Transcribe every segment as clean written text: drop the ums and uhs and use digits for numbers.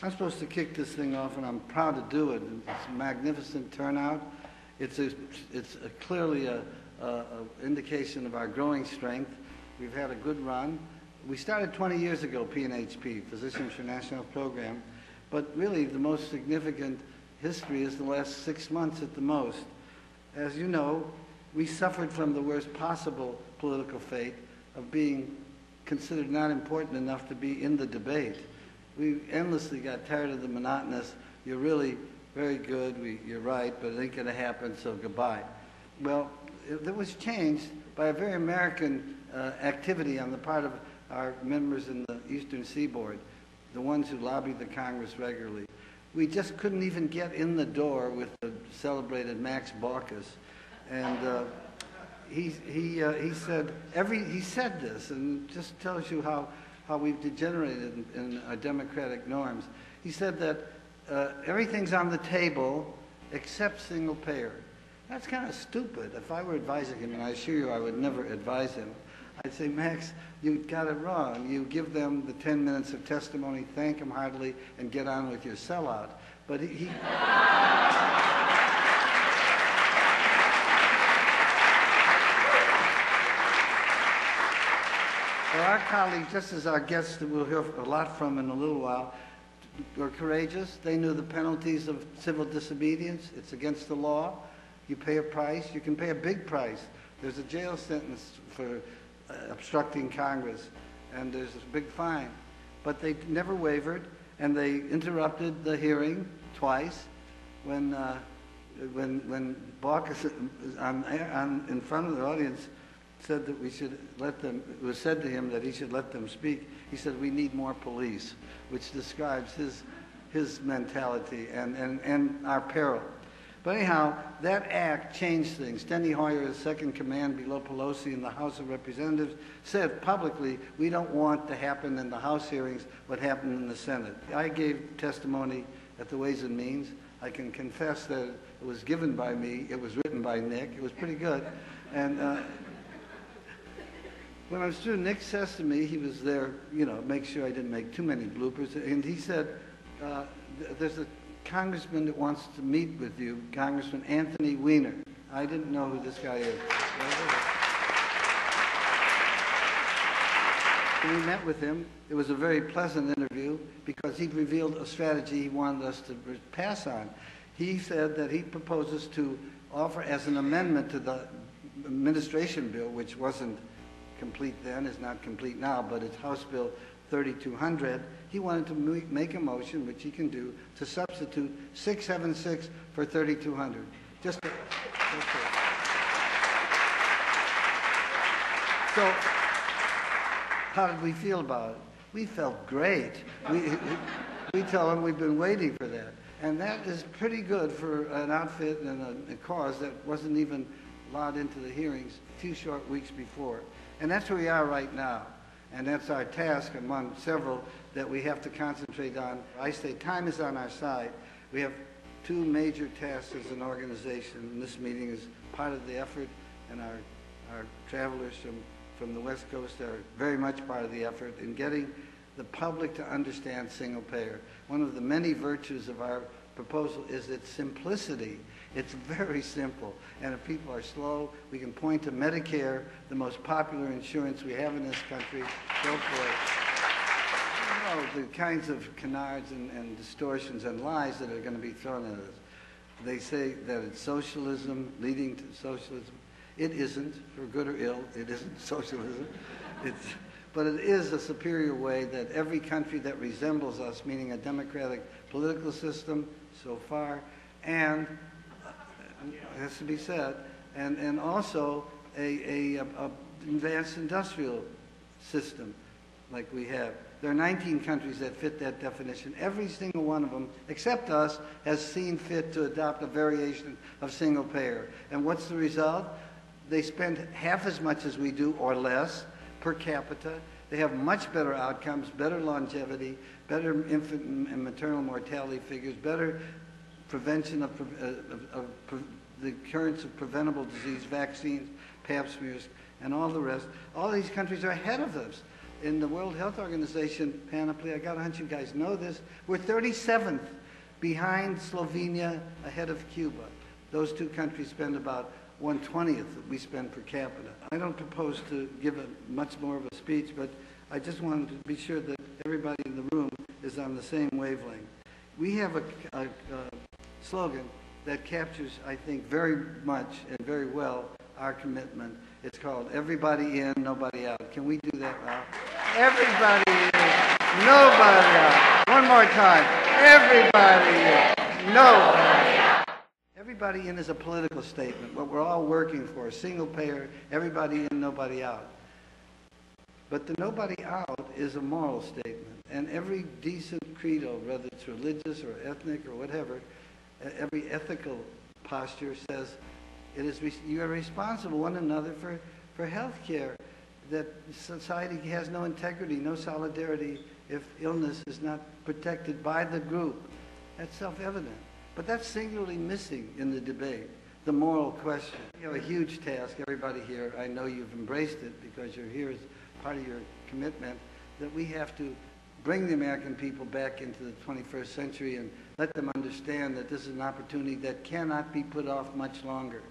I'm supposed to kick this thing off, and I'm proud to do it. It's a magnificent turnout. It's clearly a indication of our growing strength. We've had a good run. We started 20 years ago, PNHP, Physicians for National Health Program, but really the most significant history is the last 6 months at the most. As you know, we suffered from the worst possible political fate of being considered not important enough to be in the debate. We endlessly got tired of the monotonous, you're really very good, you're right, but it ain't going to happen, so goodbye. Well, it was changed by a very American activity on the part of our members in the Eastern Seaboard, the ones who lobbied the Congress regularly. We just couldn't even get in the door with the celebrated Max Baucus. And he said this, and just tells you how we've degenerated in our democratic norms. He said that everything's on the table except single payer. That's kind of stupid. If I were advising him, and I assure you I would never advise him, I'd say, Max, you got it wrong. You give them the 10 minutes of testimony, thank them heartily, and get on with your sellout. But he Well, our colleagues, just as our guests that we'll hear a lot from in a little while, were courageous. They knew the penalties of civil disobedience. It's against the law. You pay a price. You can pay a big price. There's a jail sentence for obstructing Congress, and there's a big fine. But they never wavered, and they interrupted the hearing twice when Baucus in front of the audience said that we should let them, it was said to him that he should let them speak. He said, we need more police, which describes his mentality and our peril. But anyhow, that act changed things. Steny Hoyer, his second command below Pelosi in the House of Representatives, said publicly, we don't want to happen in the House hearings what happened in the Senate. I gave testimony at the Ways and Means. I can confess that it was given by me. It was written by Nick. It was pretty good. And when I was through, Nick says to me, he was there, make sure I didn't make too many bloopers, and he said, there's a congressman that wants to meet with you, Congressman Anthony Weiner. I didn't know who this guy is. When we met with him, it was a very pleasant interview because he revealed a strategy he wanted us to pass on. He said that he proposes to offer as an amendment to the administration bill, which wasn't complete then, is not complete now, but it's House Bill 3200. He wanted to make a motion, which he can do, to substitute 676 for 3200. So, how did we feel about it? We felt great. We tell him we've been waiting for that. And that is pretty good for an outfit and a cause that wasn't even allowed into the hearings a few short weeks before. And that's where we are right now. And that's our task among several that we have to concentrate on. I say time is on our side. We have two major tasks as an organization, and this meeting is part of the effort, and our travelers from the West Coast are very much part of the effort in getting the public to understand single payer. One of the many virtues of our proposal is its simplicity. It's very simple. And if people are slow, we can point to Medicare, the most popular insurance we have in this country. Go for it. The kinds of canards and distortions and lies that are going to be thrown at us. They say that it's socialism leading to socialism. It isn't, for good or ill. It isn't socialism. But it is a superior way that every country that resembles us, meaning a democratic political system so far, and it has to be said, and also a advanced industrial system like we have. There are 19 countries that fit that definition. Every single one of them, except us, has seen fit to adopt a variation of single payer. And what's the result? They spend half as much as we do or less per capita. They have much better outcomes, better longevity, better infant and maternal mortality figures, better prevention of the occurrence of preventable disease, vaccines, pap smears, and all the rest. All these countries are ahead of us. in the World Health Organization panoply, I got a hunch you guys know this, we're 37th behind Slovenia, ahead of Cuba. Those two countries spend about 1/20th that we spend per capita. I don't propose to give much more of a speech, but I just wanted to be sure that everybody in the room is on the same wavelength. We have a slogan that captures, I think, very much and very well our commitment. It's called "Everybody in, Nobody out." Can we do that now? Everybody in, nobody out. One more time. Everybody in, nobody out. Everybody in is a political statement, what we're all working for, single payer, everybody in, nobody out. But the nobody out is a moral statement, and every decent credo, whether it's religious or ethnic or whatever, every ethical posture says you are responsible one another for health care, that society has no integrity, no solidarity if illness is not protected by the group. That's self-evident. But that's singularly missing in the debate, the moral question. You have a huge task, everybody here. I know you've embraced it because you're here as part of your commitment, that we have to bring the American people back into the 21st century and let them understand that this is an opportunity that cannot be put off much longer.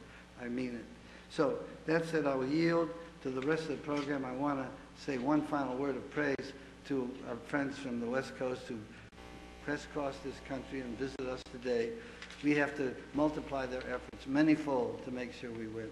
I mean it. So that said, I will yield to the rest of the program. I want to say one final word of praise to our friends from the West Coast who crisscrossed this country and visit us today. We have to multiply their efforts manyfold to make sure we win.